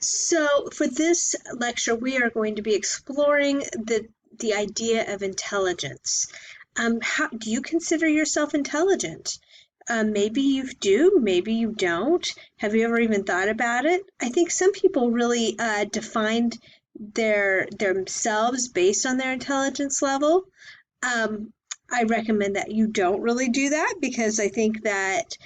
So for this lecture, we are going to be exploring the idea of intelligence. How do you consider yourself intelligent? Maybe you do, maybe you don't. Have you ever even thought about it? I think some people really defined themselves based on their intelligence level. I recommend that you don't really do that because I think that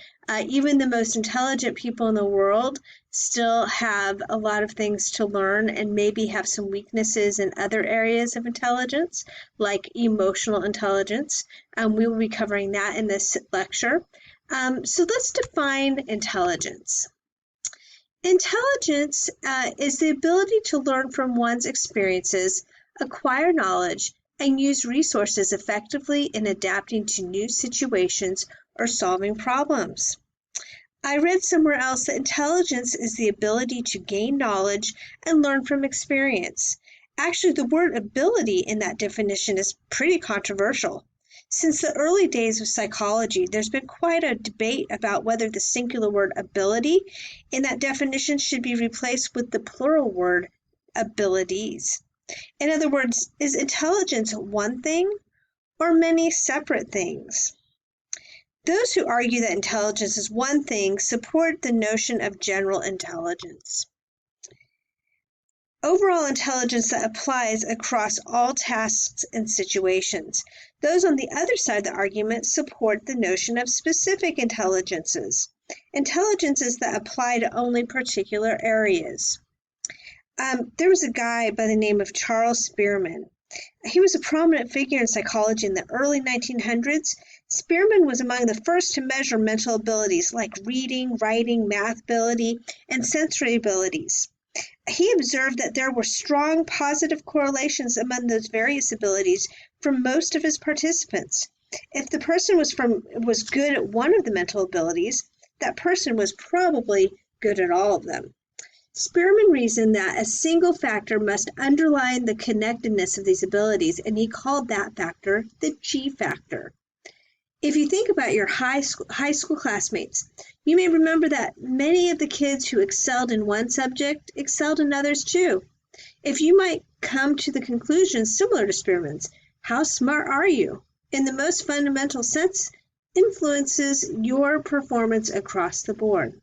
even the most intelligent people in the world still have a lot of things to learn and maybe have some weaknesses in other areas of intelligence, like emotional intelligence. We will be covering that in this lecture. So let's define intelligence. Intelligence is the ability to learn from one's experiences, acquire knowledge, and use resources effectively in adapting to new situations or solving problems. I read somewhere else that intelligence is the ability to gain knowledge and learn from experience. Actually, the word ability in that definition is pretty controversial. Since the early days of psychology, there's been quite a debate about whether the singular word ability in that definition should be replaced with the plural word abilities. In other words, is intelligence one thing or many separate things? Those who argue that intelligence is one thing support the notion of general intelligence. Overall intelligence that applies across all tasks and situations. Those on the other side of the argument support the notion of specific intelligences, intelligences that apply to only particular areas. There was a guy by the name of Charles Spearman. He was a prominent figure in psychology in the early 1900s. Spearman was among the first to measure mental abilities like reading, writing, math ability, and sensory abilities. He observed that there were strong positive correlations among those various abilities for most of his participants. If the person was good at one of the mental abilities, that person was probably good at all of them. Spearman reasoned that a single factor must underline the connectedness of these abilities, and he called that factor the G factor. If you think about your high school classmates, you may remember that many of the kids who excelled in one subject excelled in others too. If you might come to the conclusion similar to Spearman's, how smart are you? In the most fundamental sense, influences your performance across the board.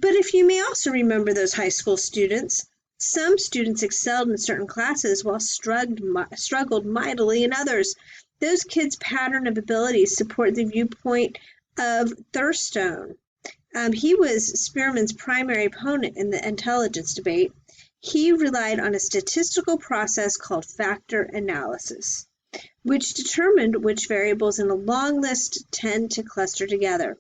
But if you may also remember those high school students, some students excelled in certain classes while struggled mightily in others. Those kids' pattern of abilities support the viewpoint of Thurstone. He was Spearman's primary opponent in the intelligence debate. He relied on a statistical process called factor analysis, which determined which variables in a long list tend to cluster together.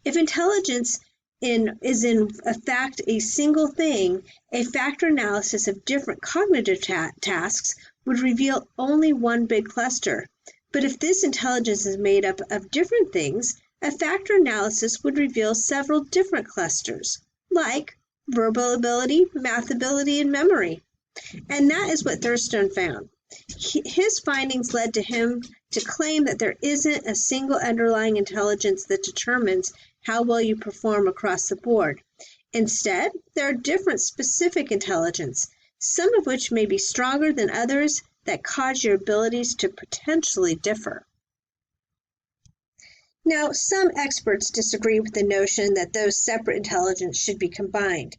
If intelligence is in fact a single thing, a factor analysis of different cognitive tasks would reveal only one big cluster. But if this intelligence is made up of different things, a factor analysis would reveal several different clusters, like verbal ability, math ability, and memory. And that is what Thurstone found. His findings led to him to claim that there isn't a single underlying intelligence that determines how well you perform across the board. Instead, there are different specific intelligence, some of which may be stronger than others, that cause your abilities to potentially differ. Now, some experts disagree with the notion that those separate intelligences should be combined.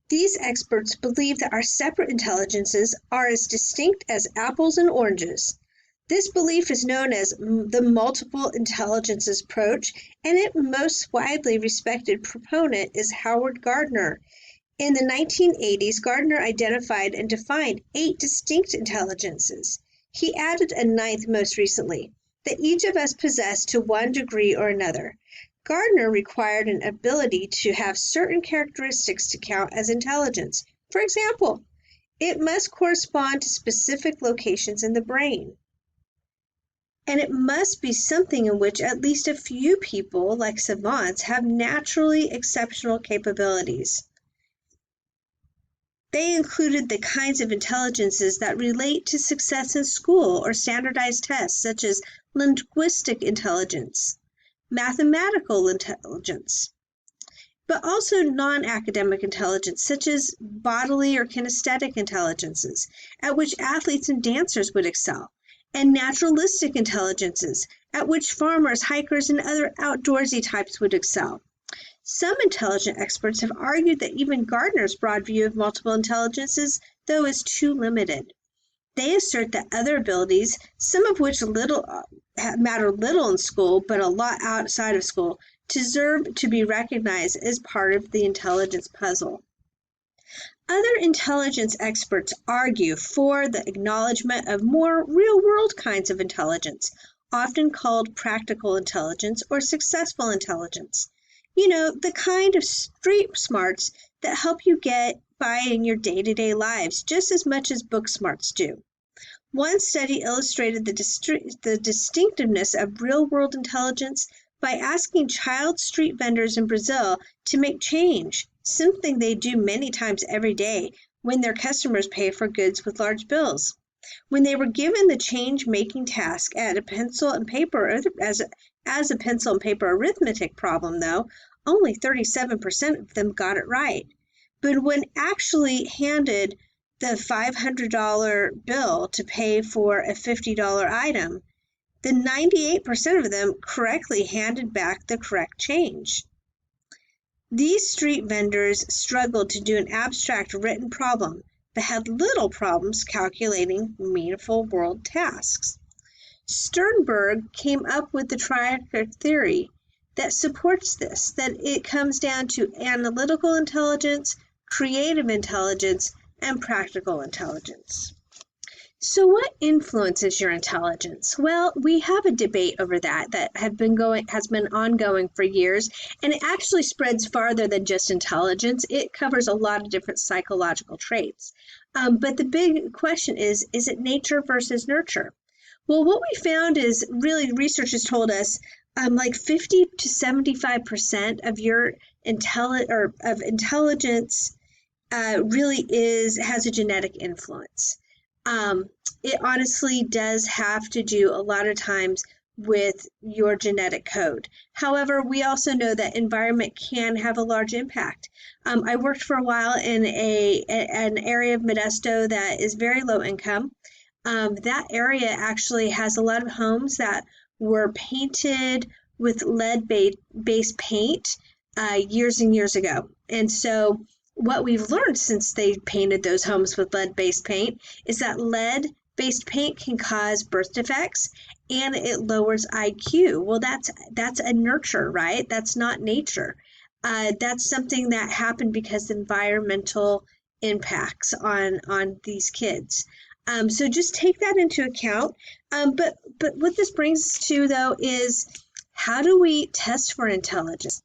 These experts believe that our separate intelligences are as distinct as apples and oranges. This belief is known as the multiple intelligences approach, and its most widely respected proponent is Howard Gardner. In the 1980s, Gardner identified and defined 8 distinct intelligences. He added a 9th most recently, that each of us possess to one degree or another. Gardner required an ability to have certain characteristics to count as intelligence. For example, it must correspond to specific locations in the brain. And it must be something in which at least a few people, like savants, have naturally exceptional capabilities. They included the kinds of intelligences that relate to success in school or standardized tests, such as linguistic intelligence, mathematical intelligence. but also non-academic intelligence, such as bodily or kinesthetic intelligences, at which athletes and dancers would excel, and naturalistic intelligences, at which farmers, hikers, and other outdoorsy types would excel. Some intelligent experts have argued that even Gardner's broad view of multiple intelligences, though, is too limited. They assert that other abilities, some of which matter little in school but a lot outside of school, deserve to be recognized as part of the intelligence puzzle. Other intelligence experts argue for the acknowledgement of more real-world kinds of intelligence, often called practical intelligence or successful intelligence. You know, the kind of street smarts that help you get by in your day-to-day lives just as much as book smarts do. One study illustrated the distinctiveness of real-world intelligence by asking child street vendors in Brazil to make change, something they do many times every day when their customers pay for goods with large bills. When they were given the change-making task as a pencil and paper arithmetic problem, though, only 37% of them got it right. But when actually handed the $500 bill to pay for a $50 item, the 98% of them correctly handed back the correct change. These street vendors struggled to do an abstract written problem, but had little problems calculating meaningful world tasks. Sternberg came up with the triarch theory that supports this, that it comes down to analytical intelligence, creative intelligence, and practical intelligence. So what influences your intelligence? Well, we have a debate over that has been ongoing for years, and it actually spreads farther than just intelligence. It covers a lot of different psychological traits. But the big question is it nature versus nurture? Well, what we found is really research has told us like 50 to 75% of your intelligence really has a genetic influence. It honestly does have to do a lot of times with your genetic code. However, we also know that environment can have a large impact. I worked for a while in an area of Modesto that is very low income. That area actually has a lot of homes that were painted with lead-based paint years and years ago. And so what we've learned since they painted those homes with lead-based paint is that lead-based paint can cause birth defects and it lowers IQ. Well, that's a nurture, right? That's not nature. That's something that happened because of environmental impacts on these kids. So just take that into account. But what this brings us to, though, is how do we test for intelligence?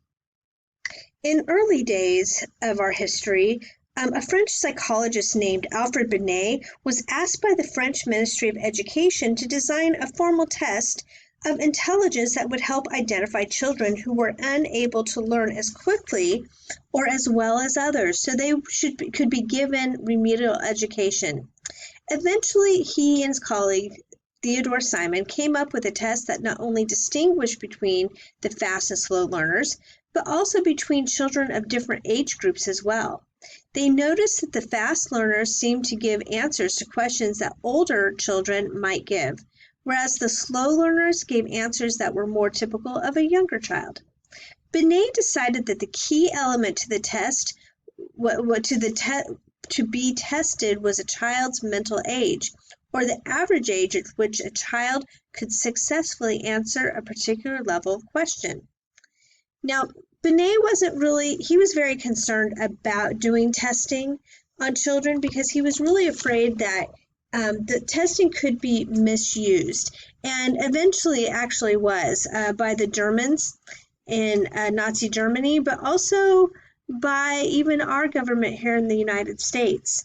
In early days of our history, a French psychologist named Alfred Binet was asked by the French Ministry of Education to design a formal test of intelligence that would help identify children who were unable to learn as quickly or as well as others, so they could be given remedial education. Eventually, he and his colleague Theodore Simon came up with a test that not only distinguished between the fast and slow learners, but also between children of different age groups as well. They noticed that the fast learners seemed to give answers to questions that older children might give, whereas the slow learners gave answers that were more typical of a younger child. Binet decided that the key element to the test, to be tested, was a child's mental age, or the average age at which a child could successfully answer a particular level of question. Now, Binet he was very concerned about doing testing on children because he was really afraid that the testing could be misused. And eventually it actually was by the Germans in Nazi Germany, but also by even our government here in the United States.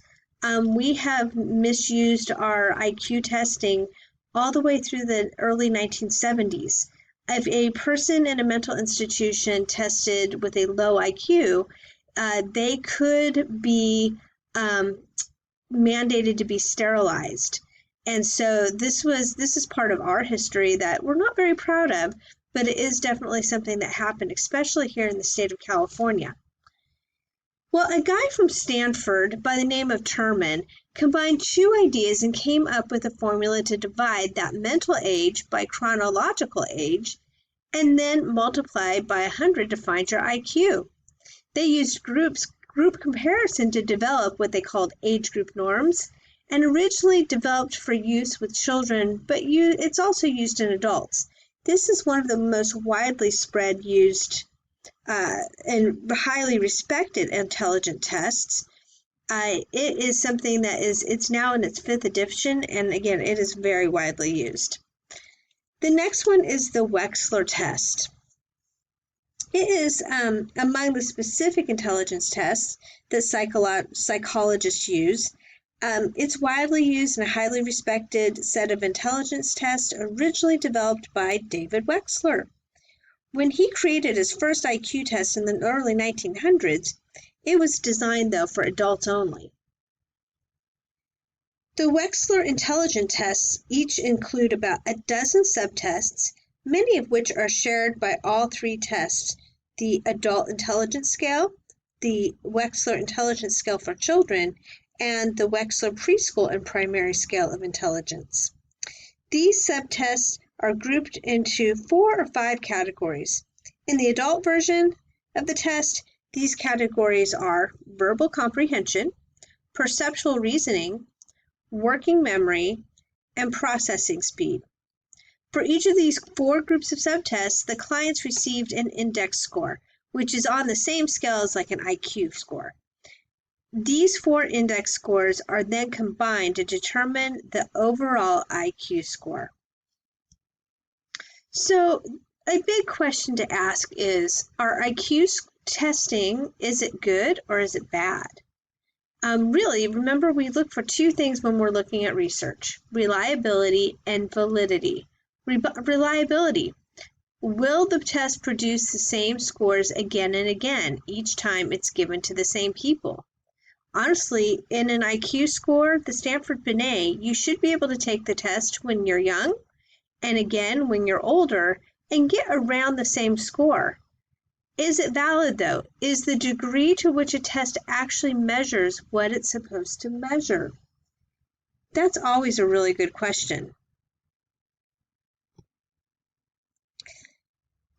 We have misused our IQ testing all the way through the early 1970s. If a person in a mental institution tested with a low IQ, they could be mandated to be sterilized. And so this is part of our history that we're not very proud of, but it is definitely something that happened, especially here in the state of California. Well, a guy from Stanford by the name of Terman combined two ideas and came up with a formula to divide that mental age by chronological age and then multiply by 100 to find your IQ. They used group comparison to develop what they called age group norms, and originally developed for use with children, but it's also used in adults. This is one of the most widely spread, used, and highly respected intelligent tests. It is something that it's now in its 5th edition, and again, it is very widely used. The next one is the Wechsler test. It is among the specific intelligence tests that psychologists use. It's widely used in a highly respected set of intelligence tests originally developed by David Wechsler. When he created his first IQ test in the early 1900s, it was designed, though, for adults only. The Wechsler intelligence tests each include about a dozen subtests, many of which are shared by all three tests: the Adult Intelligence Scale, the Wechsler Intelligence Scale for Children, and the Wechsler Preschool and Primary Scale of Intelligence. These subtests are grouped into 4 or 5 categories. In the adult version of the test, these categories are verbal comprehension, perceptual reasoning, working memory, and processing speed. For each of these 4 groups of subtests, the clients received an index score, which is on the same scale as like an IQ score. These 4 index scores are then combined to determine the overall IQ score. So a big question to ask is, are IQ testing, is it good or is it bad? Really, remember, we look for 2 things when we're looking at research: reliability and validity. Reliability. Will the test produce the same scores again and again each time it's given to the same people? Honestly, in an IQ score, the Stanford Binet, you should be able to take the test when you're young and again when you're older and get around the same score. Is it valid, though? Is the degree to which a test actually measures what it's supposed to measure? That's always a really good question.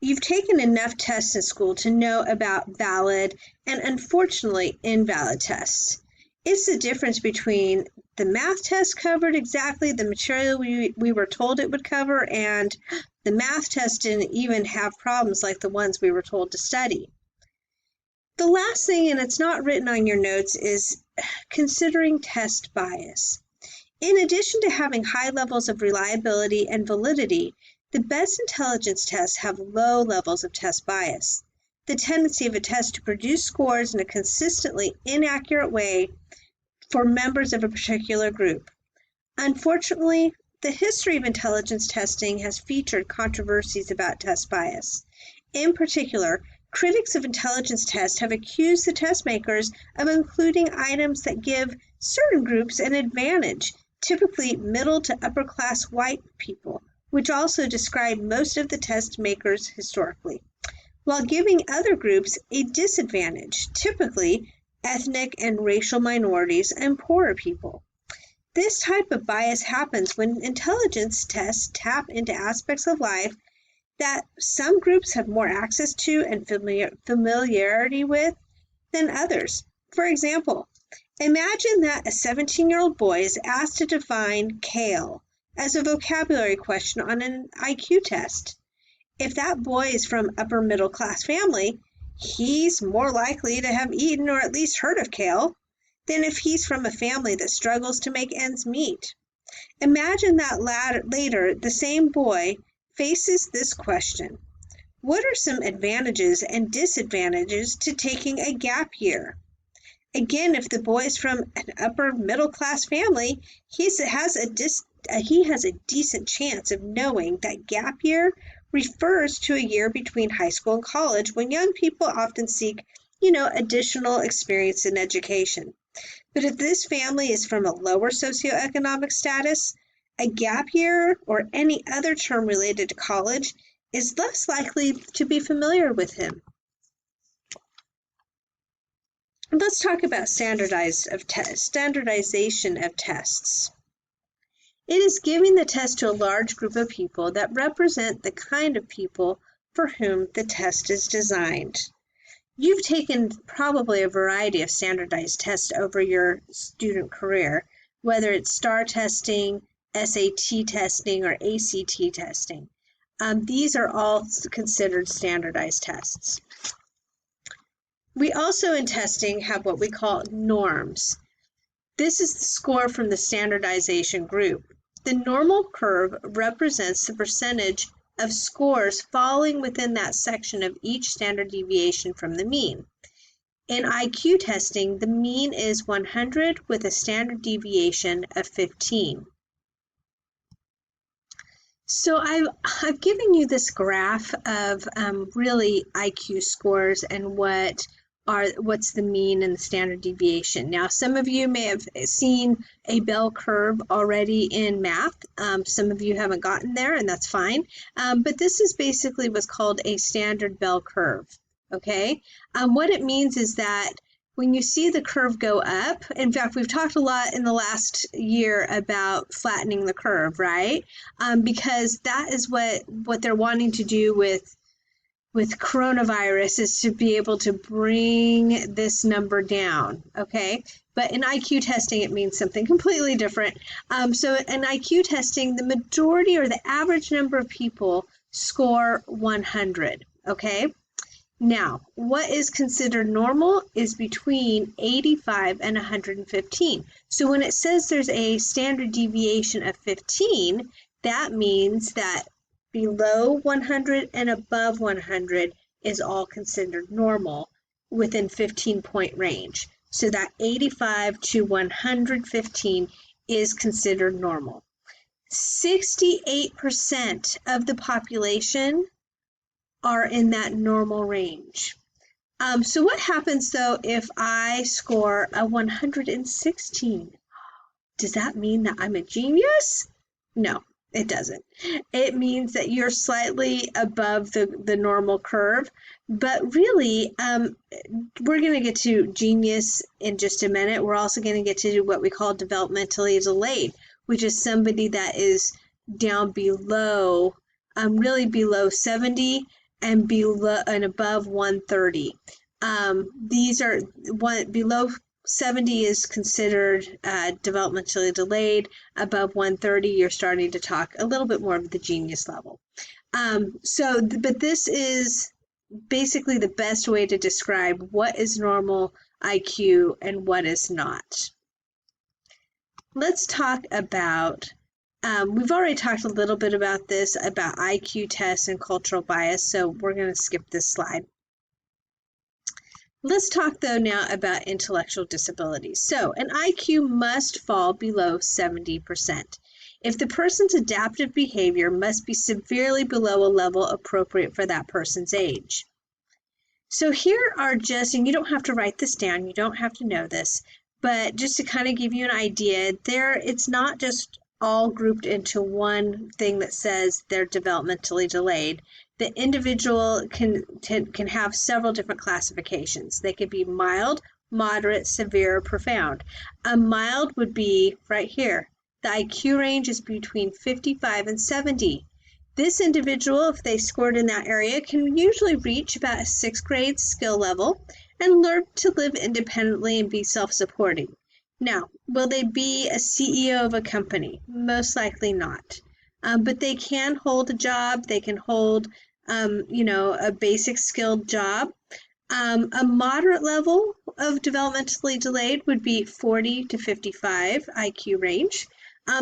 You've taken enough tests in school to know about valid and, unfortunately, invalid tests. It's the difference between the math test covered exactly the material we were told it would cover, and the math test didn't even have problems like the ones we were told to study. The last thing, and it's not written on your notes, is considering test bias. In addition to having high levels of reliability and validity, the best intelligence tests have low levels of test bias, the tendency of a test to produce scores in a consistently inaccurate way for members of a particular group. Unfortunately, the history of intelligence testing has featured controversies about test bias. In particular, critics of intelligence tests have accused the test makers of including items that give certain groups an advantage, typically middle to upper class white people, which also describe most of the test makers historically, while giving other groups a disadvantage, typically ethnic and racial minorities and poorer people. This type of bias happens when intelligence tests tap into aspects of life that some groups have more access to and familiarity with than others. For example, imagine that a 17-year-old boy is asked to define kale as a vocabulary question on an IQ test. If that boy is from upper middle class family, he's more likely to have eaten or at least heard of kale than if he's from a family that struggles to make ends meet. Imagine that later the same boy faces this question: what are some advantages and disadvantages to taking a gap year? Again, if the boy is from an upper middle class family, he has a decent chance of knowing that gap year refers to a year between high school and college, when young people often seek, additional experience in education. But if this family is from a lower socioeconomic status, a gap year or any other term related to college is less likely to be familiar with him. Let's talk about standardization of tests. It is giving the test to a large group of people that represent the kind of people for whom the test is designed. You've taken probably a variety of standardized tests over your student career, whether it's STAR testing, SAT testing, or ACT testing. These are all considered standardized tests. We also in testing have what we call norms. This is the score from the standardization group. The normal curve represents the percentage of scores falling within that section of each standard deviation from the mean. In IQ testing, the mean is 100 with a standard deviation of 15. So I've given you this graph of really IQ scores and what's the mean and the standard deviation. Now, some of you may have seen a bell curve already in math. Some of you haven't gotten there, and that's fine. But this is basically what's called a standard bell curve, okay? What it means is that when you see the curve go up, in fact, we've talked a lot in the last year about flattening the curve, right? Because that is what they're wanting to do with coronavirus, is to be able to bring this number down, okay? But in IQ testing, it means something completely different. So in IQ testing, the majority or the average number of people score 100, okay? Now, what is considered normal is between 85 and 115. So when it says there's a standard deviation of 15, that means that below 100 and above 100 is all considered normal within 15-point range. So that 85 to 115 is considered normal. 68% of the population are in that normal range. So what happens though if I score a 116? Does that mean that I'm a genius? No, it doesn't. It means that you're slightly above the normal curve, but really, we're going to get to genius in just a minute. We're also going to get to what we call developmentally delayed, which is somebody that is down below, really below 70 and above 130. These are below 70 is considered developmentally delayed. Above 130, you're starting to talk a little bit more of the genius level. But this is basically the best way to describe what is normal IQ and what is not. Let's talk about, we've already talked a little bit about this, about IQ tests and cultural bias, so we're going to skip this slide. Let's talk though now about intellectual disabilities. So an IQ must fall below 70%. If the person's adaptive behavior must be severely below a level appropriate for that person's age. So here are just, and you don't have to write this down, you don't have to know this, but just to kind of give you an idea, it's not just all grouped into one thing that says they're developmentally delayed. The individual can have several different classifications. They could be mild, moderate, severe, or profound. A mild would be right here. The IQ range is between 55 and 70. This individual, if they scored in that area, can usually reach about a 6th grade skill level and learn to live independently and be self-supporting. Now, will they be a CEO of a company? Most likely not. But they can hold a job. They can hold, a basic skilled job. A moderate level of developmentally delayed would be 40 to 55 IQ range.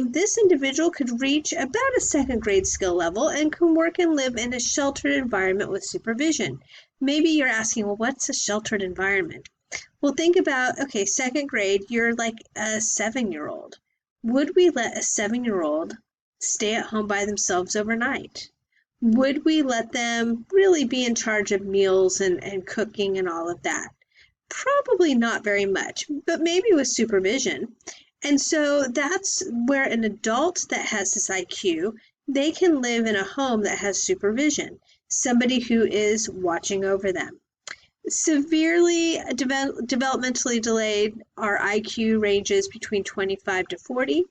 This individual could reach about a 2nd grade skill level and can work and live in a sheltered environment with supervision. Maybe you're asking, well, what's a sheltered environment? Well, think about, okay, 2nd grade, you're like a 7-year-old. Would we let a 7-year-old stay at home by themselves overnight? Would we let them really be in charge of meals and cooking and all of that? Probably not very much, but maybe with supervision. And so that's where an adult that has this IQ, they can live in a home that has supervision, somebody who is watching over them. Severely developmentally delayed, our IQ ranges between 25 to 40.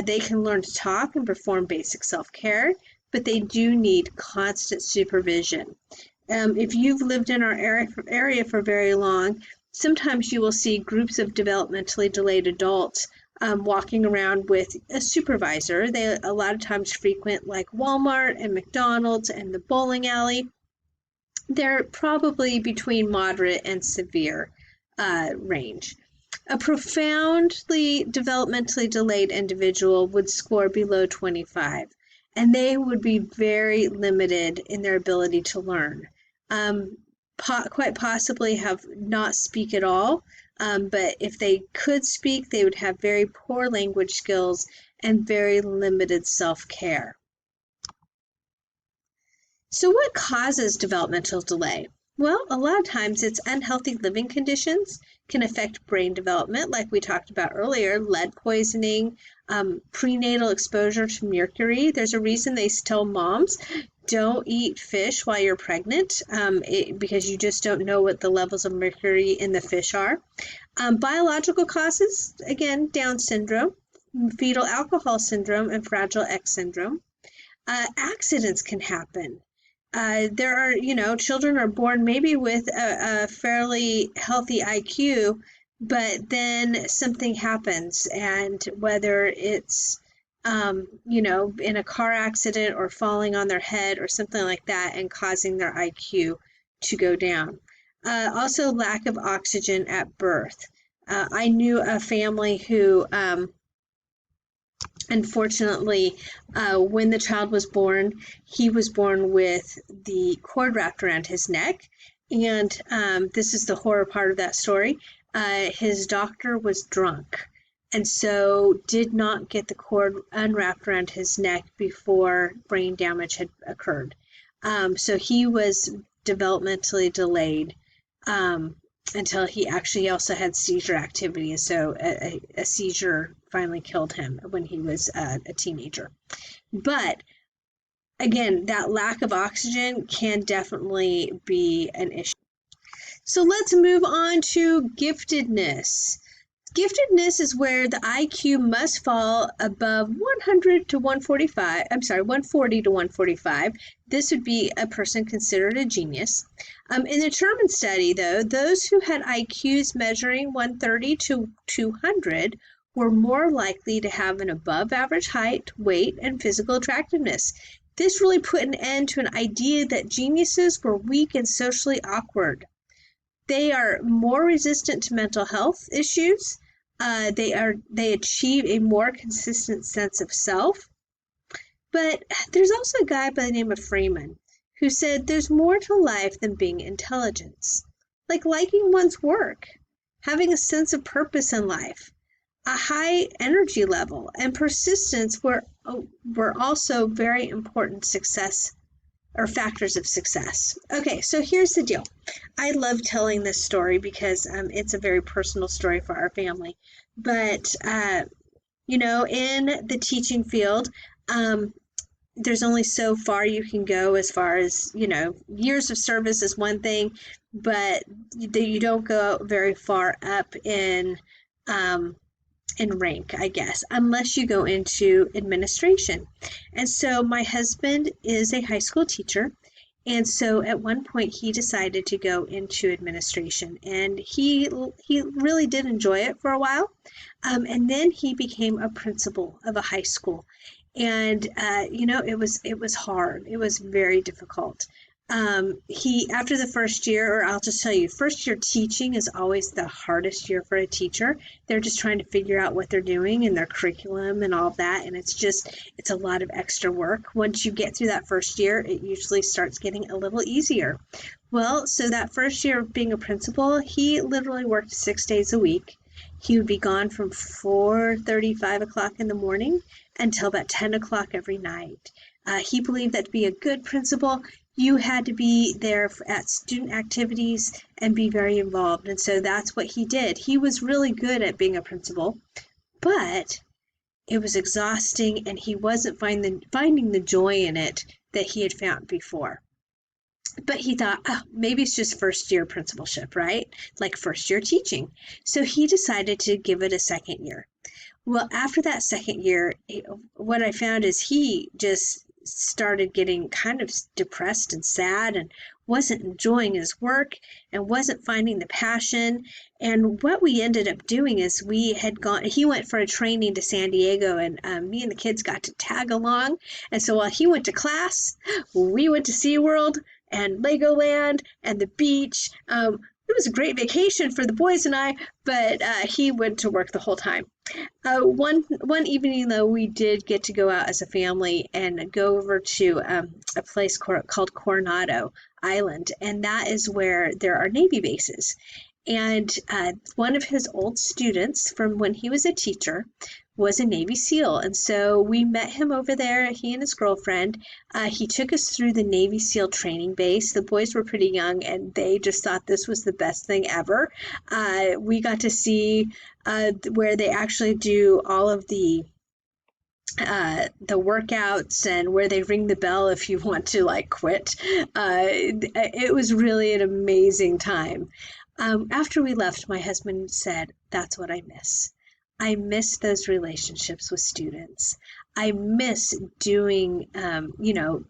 They can learn to talk and perform basic self-care, but they do need constant supervision. If you've lived in our area for very long, sometimes you will see groups of developmentally delayed adults walking around with a supervisor. They a lot of times frequent like Walmart and McDonald's and the bowling alley. They're probably between moderate and severe range. A profoundly developmentally delayed individual would score below 25, and they would be very limited in their ability to learn. Quite possibly have not speak at all, but if they could speak, they would have very poor language skills and very limited self-care. So what causes developmental delay? Well, a lot of times it's unhealthy living conditions can affect brain development, like we talked about earlier, lead poisoning, prenatal exposure to mercury. There's a reason they tell moms, don't eat fish while you're pregnant because you just don't know what the levels of mercury in the fish are. Biological causes, again, Down syndrome, fetal alcohol syndrome, and Fragile X syndrome. Accidents can happen. There are, children are born maybe with a fairly healthy IQ, but then something happens, and whether it's, in a car accident or falling on their head or something like that and causing their IQ to go down. Also, lack of oxygen at birth. I knew a family who, unfortunately, when the child was born, he was born with the cord wrapped around his neck. And this is the horror part of that story. His doctor was drunk and so did not get the cord unwrapped around his neck before brain damage had occurred. So he was developmentally delayed until he actually also had seizure activity. So a seizure finally killed him when he was a teenager. But again, that lack of oxygen can definitely be an issue. So let's move on to giftedness. Giftedness is where the IQ must fall above 140 to 145. This would be a person considered a genius. In the German study, though, those who had IQs measuring 130 to 200 were more likely to have an above average height, weight, and physical attractiveness. This really put an end to an idea that geniuses were weak and socially awkward. They are more resistant to mental health issues. They achieve a more consistent sense of self. But there's also a guy by the name of Freeman who said there's more to life than being intelligent, like liking one's work, having a sense of purpose in life, a high energy level, and persistence were also very important success or factors of success. Okay, so here's the deal. I love telling this story because it's a very personal story for our family. But, in the teaching field, there's only so far you can go as far as, years of service is one thing, but you don't go very far up in rank, I guess, unless you go into administration. And so my husband is a high school teacher. And so at one point he decided to go into administration, and he really did enjoy it for a while. And then he became a principal of a high school. And, it was hard. It was very difficult. After the first year, or I'll just tell you, first year teaching is always the hardest year for a teacher. They're just trying to figure out what they're doing and their curriculum and all of that. And it's a lot of extra work. Once you get through that first year, it usually starts getting a little easier. Well, so that first year of being a principal, he literally worked 6 days a week. He would be gone from 4:30, 5 o'clock in the morning until about 10 o'clock every night. He believed that to be a good principal, you had to be there at student activities and be very involved. And so that's what he did. He was really good at being a principal, but it was exhausting and he wasn't finding the joy in it that he had found before. But he thought, oh, maybe it's just first year principalship, right? Like first year teaching. So he decided to give it a second year. Well, after that second year, what I found is he just started getting kind of depressed and sad and wasn't enjoying his work and wasn't finding the passion. And what we ended up doing is he went for a training to San Diego, and me and the kids got to tag along. And so while he went to class, we went to SeaWorld and Legoland and the beach. It was a great vacation for the boys and I, but he went to work the whole time. One evening, though, we did get to go out as a family and go over to a place called Coronado Island, and that is where there are Navy bases. And one of his old students from when he was a teacher was a Navy SEAL. And so we met him over there, he and his girlfriend. He took us through the Navy SEAL training base. The boys were pretty young and they just thought this was the best thing ever. We got to see where they actually do all of the workouts and where they ring the bell if you want to like quit. It was really an amazing time. After we left, my husband said, that's what I miss. I miss those relationships with students. I miss doing,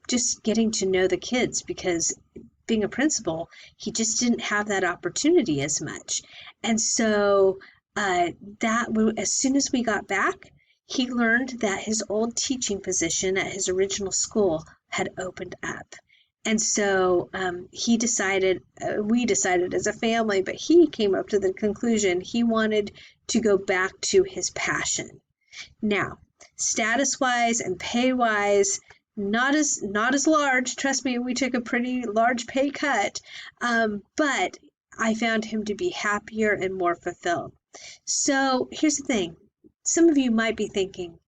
just getting to know the kids, because being a principal, he just didn't have that opportunity as much. And so as soon as we got back, he learned that his old teaching position at his original school had opened up. And so we decided as a family, but he came up to the conclusion he wanted to go back to his passion. Now, status-wise and pay-wise, not as large. Trust me, we took a pretty large pay cut, but I found him to be happier and more fulfilled. So here's the thing. Some of you might be thinking,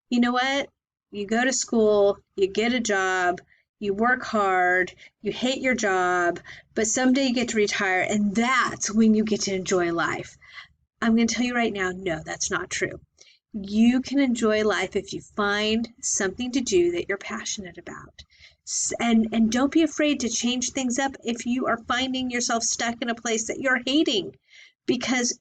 you know what? You go to school, you get a job, you work hard, you hate your job, but someday you get to retire, and that's when you get to enjoy life. I'm going to tell you right now, no, that's not true. You can enjoy life if you find something to do that you're passionate about. And don't be afraid to change things up if you are finding yourself stuck in a place that you're hating, because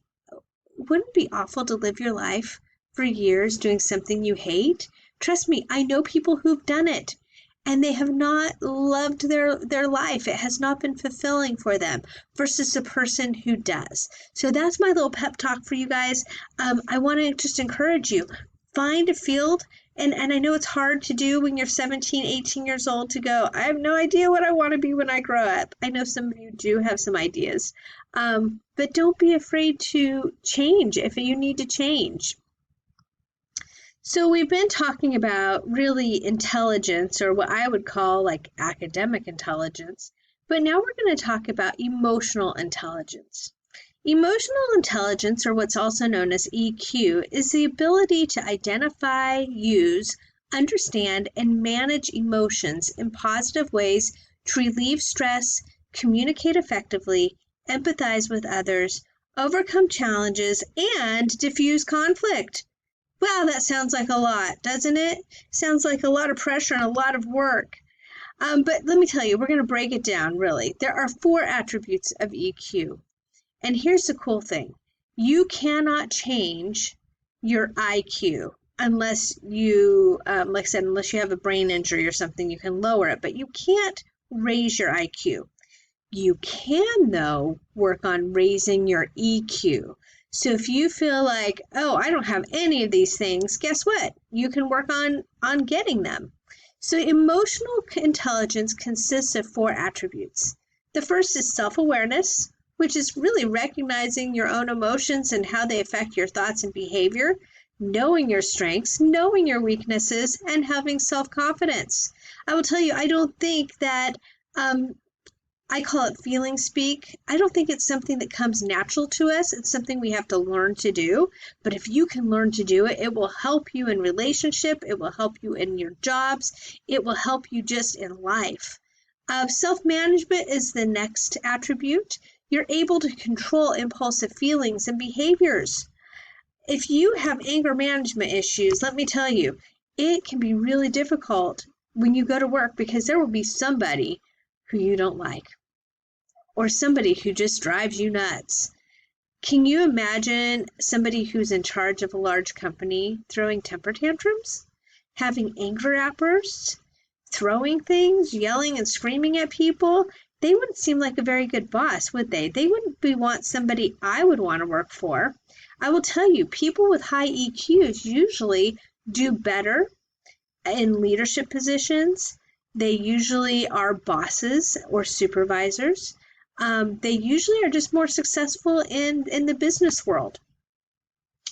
wouldn't it be awful to live your life for years doing something you hate? Trust me, I know people who've done it, and they have not loved their life. It has not been fulfilling for them versus a person who does. So that's my little pep talk for you guys. I want to just encourage you, find a field. And I know it's hard to do when you're 17, 18 years old to go, I have no idea what I want to be when I grow up. I know some of you do have some ideas. But don't be afraid to change if you need to change. So we've been talking about really intelligence, or what I would call like academic intelligence, but now we're going to talk about emotional intelligence. Emotional intelligence, or what's also known as EQ, is the ability to identify, use, understand, and manage emotions in positive ways to relieve stress, communicate effectively, empathize with others, overcome challenges, and diffuse conflict. Wow, that sounds like a lot, doesn't it? Sounds like a lot of pressure and a lot of work. But let me tell you, we're going to break it down, really. There are 4 attributes of EQ. And here's the cool thing. You cannot change your IQ unless you, like I said, unless you have a brain injury or something, you can lower it. But you can't raise your IQ. You can, though, work on raising your EQ. So if you feel like, oh, I don't have any of these things, guess what? You can work on getting them. So emotional intelligence consists of 4 attributes. The first is self-awareness, which is really recognizing your own emotions and how they affect your thoughts and behavior, knowing your strengths, knowing your weaknesses, and having self-confidence. I will tell you, I don't think that I call it feeling speak. I don't think it's something that comes natural to us. It's something we have to learn to do. But if you can learn to do it, it will help you in relationship. It will help you in your jobs. It will help you just in life. Self-management is the next attribute. You're able to control impulsive feelings and behaviors. If you have anger management issues, let me tell you, it can be really difficult when you go to work, because there will be somebody who you don't like, or somebody who just drives you nuts. Can you imagine somebody who's in charge of a large company throwing temper tantrums, having anger outbursts, throwing things, yelling and screaming at people? They wouldn't seem like a very good boss, would they? They wouldn't want somebody I would want to work for. I will tell you, people with high EQs usually do better in leadership positions. They usually are bosses or supervisors. They usually are just more successful in the business world.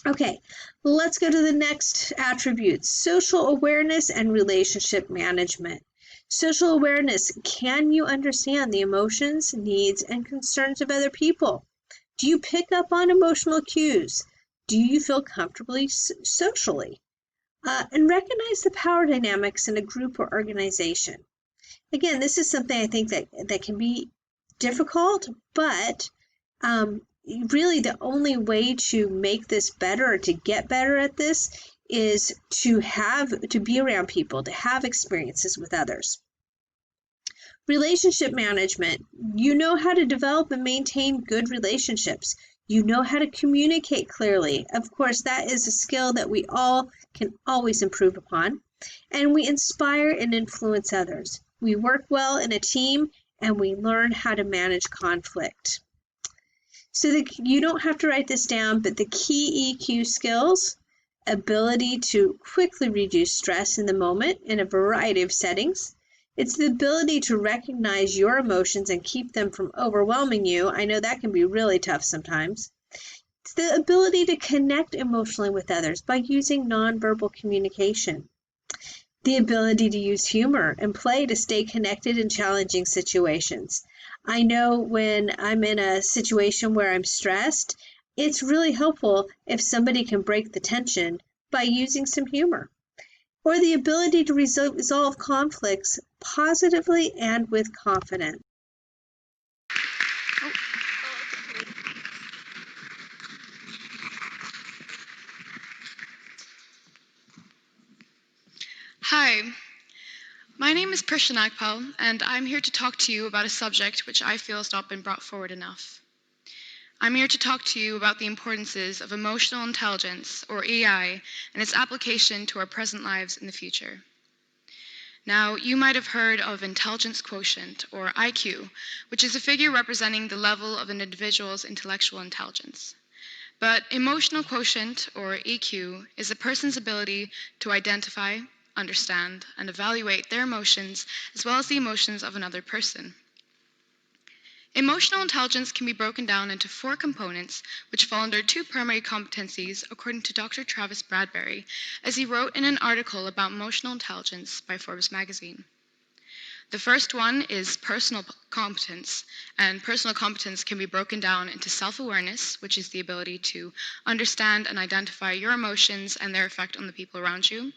Okay, let's go to the next attributes: social awareness and relationship management. Social awareness: can you understand the emotions, needs, and concerns of other people? Do you pick up on emotional cues? Do you feel comfortably socially? And recognize the power dynamics in a group or organization. Again, this is something I think that can be difficult, but really the only way to make this better or to get better at this is to be around people, to have experiences with others. Relationship management: you know how to develop and maintain good relationships. You know how to communicate clearly. Of course, that is a skill that we all can always improve upon. And we inspire and influence others. We work well in a team, and we learn how to manage conflict. So you don't have to write this down, but the key EQ skills: ability to quickly reduce stress in the moment in a variety of settings. It's the ability to recognize your emotions and keep them from overwhelming you. I know that can be really tough sometimes. It's the ability to connect emotionally with others by using nonverbal communication. The ability to use humor and play to stay connected in challenging situations. I know when I'm in a situation where I'm stressed, it's really helpful if somebody can break the tension by using some humor. Or the ability to resolve conflicts positively and with confidence. Hi, my name is Prisha Nagpal, and I'm here to talk to you about a subject which I feel has not been brought forward enough. I'm here to talk to you about the importances of emotional intelligence, or EI, and its application to our present lives in the future. Now, you might have heard of intelligence quotient, or IQ, which is a figure representing the level of an individual's intellectual intelligence. But emotional quotient, or EQ, is a person's ability to identify, understand, and evaluate their emotions as well as the emotions of another person. Emotional intelligence can be broken down into 4 components, which fall under 2 primary competencies, according to Dr. Travis Bradbury, as he wrote in an article about emotional intelligence by Forbes magazine. The first one is personal competence, and personal competence can be broken down into self-awareness, which is the ability to understand and identify your emotions and their effect on the people around you,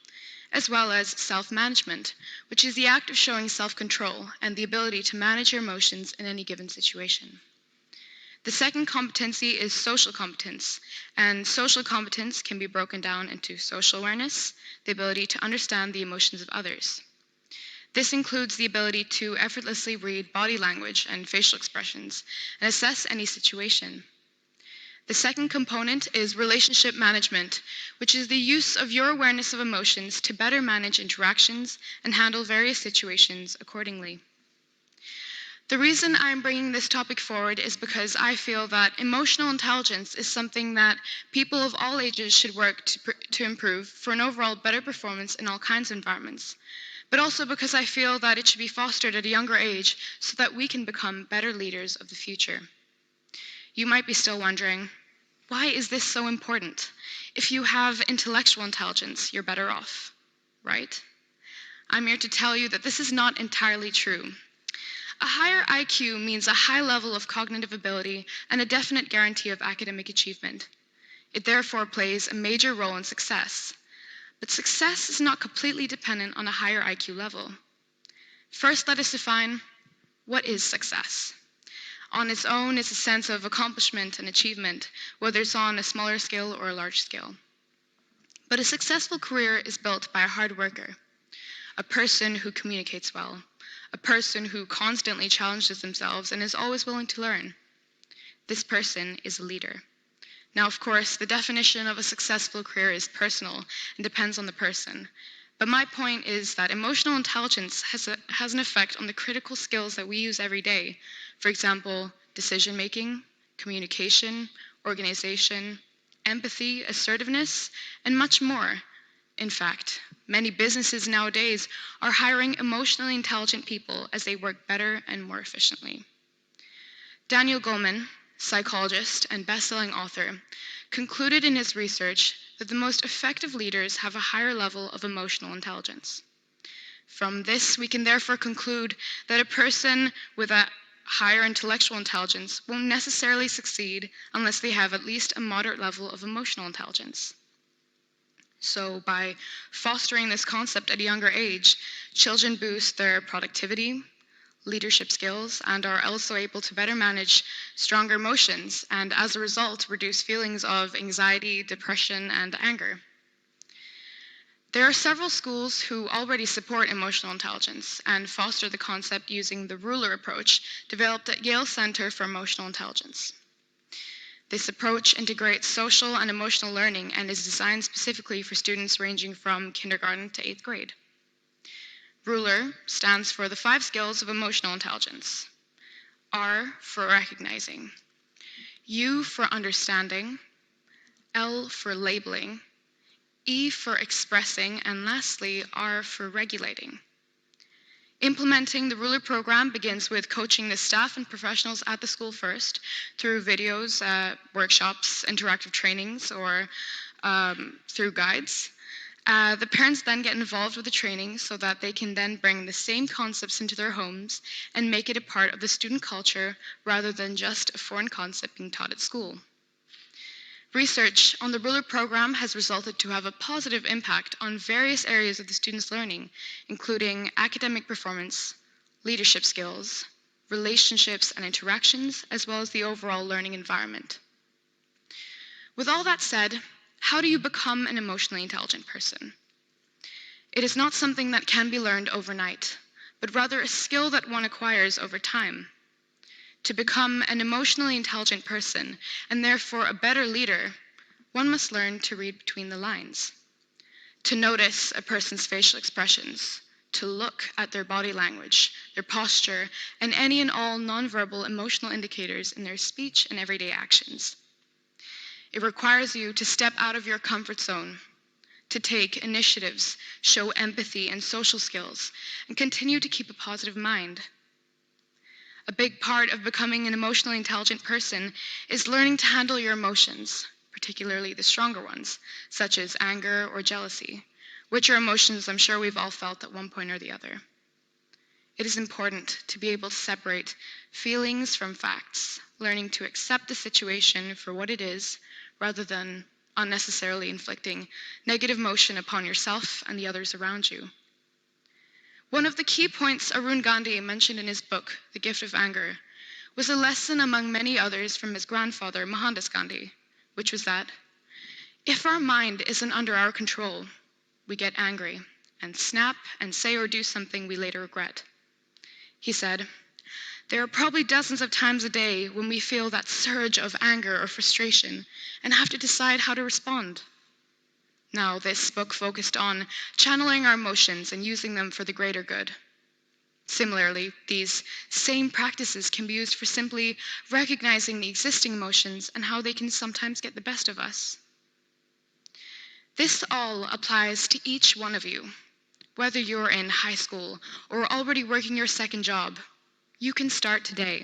as well as self-management, which is the act of showing self-control and the ability to manage your emotions in any given situation. The second competency is social competence, and social competence can be broken down into social awareness, the ability to understand the emotions of others. This includes the ability to effortlessly read body language and facial expressions and assess any situation. The second component is relationship management, which is the use of your awareness of emotions to better manage interactions and handle various situations accordingly. The reason I'm bringing this topic forward is because I feel that emotional intelligence is something that people of all ages should work to improve for an overall better performance in all kinds of environments, but also because I feel that it should be fostered at a younger age so that we can become better leaders of the future. You might be still wondering, why is this so important? If you have intellectual intelligence, you're better off, right? I'm here to tell you that this is not entirely true. A higher IQ means a high level of cognitive ability and a definite guarantee of academic achievement. It therefore plays a major role in success. But success is not completely dependent on a higher IQ level. First, let us define what is success. On its own, it's a sense of accomplishment and achievement, whether it's on a smaller scale or a large scale. But a successful career is built by a hard worker, a person who communicates well, a person who constantly challenges themselves and is always willing to learn. This person is a leader. Now, of course, the definition of a successful career is personal and depends on the person. But my point is that emotional intelligence has an effect on the critical skills that we use every day. For example, decision-making, communication, organization, empathy, assertiveness, and much more. In fact, many businesses nowadays are hiring emotionally intelligent people as they work better and more efficiently. Daniel Goleman, psychologist and best-selling author, concluded in his research that the most effective leaders have a higher level of emotional intelligence. From this, we can therefore conclude that a person with a higher intellectual intelligence won't necessarily succeed unless they have at least a moderate level of emotional intelligence. So by fostering this concept at a younger age, children boost their productivity, leadership skills, and are also able to better manage stronger emotions, and as a result, reduce feelings of anxiety, depression, and anger. There are several schools who already support emotional intelligence and foster the concept using the ruler approach developed at Yale Center for Emotional Intelligence. This approach integrates social and emotional learning and is designed specifically for students ranging from kindergarten to 8th grade. RULER stands for the 5 skills of emotional intelligence. R for recognizing, U for understanding, L for labeling, E for expressing, and lastly, R for regulating. Implementing the RULER program begins with coaching the staff and professionals at the school first through videos, workshops, interactive trainings, or through guides. The parents then get involved with the training so that they can then bring the same concepts into their homes and make it a part of the student culture rather than just a foreign concept being taught at school. Research on the RULER program has resulted to have a positive impact on various areas of the students' learning, including academic performance, leadership skills, relationships and interactions, as well as the overall learning environment. With all that said, how do you become an emotionally intelligent person? It is not something that can be learned overnight, but rather a skill that one acquires over time. To become an emotionally intelligent person, and therefore a better leader, one must learn to read between the lines, to notice a person's facial expressions, to look at their body language, their posture, and any and all nonverbal emotional indicators in their speech and everyday actions. It requires you to step out of your comfort zone, to take initiatives, show empathy and social skills, and continue to keep a positive mind. A big part of becoming an emotionally intelligent person is learning to handle your emotions, particularly the stronger ones, such as anger or jealousy, which are emotions I'm sure we've all felt at one point or the other. It is important to be able to separate feelings from facts, learning to accept the situation for what it is, rather than unnecessarily inflicting negative emotion upon yourself and the others around you. One of the key points Arun Gandhi mentioned in his book, The Gift of Anger, was a lesson among many others from his grandfather, Mohandas Gandhi, which was that if our mind isn't under our control, we get angry and snap and say or do something we later regret. He said, there are probably dozens of times a day when we feel that surge of anger or frustration and have to decide how to respond. Now, this book focused on channeling our emotions and using them for the greater good. Similarly, these same practices can be used for simply recognizing the existing emotions and how they can sometimes get the best of us. This all applies to each one of you. Whether you're in high school or already working your second job, you can start today.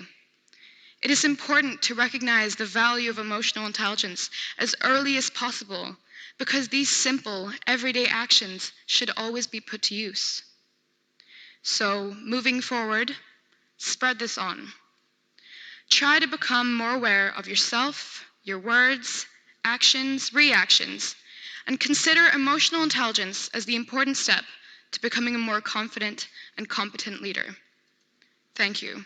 It is important to recognize the value of emotional intelligence as early as possible, because these simple, everyday actions should always be put to use. So, moving forward, spread this on. Try to become more aware of yourself, your words, actions, reactions, and consider emotional intelligence as the important step to becoming a more confident and competent leader. Thank you.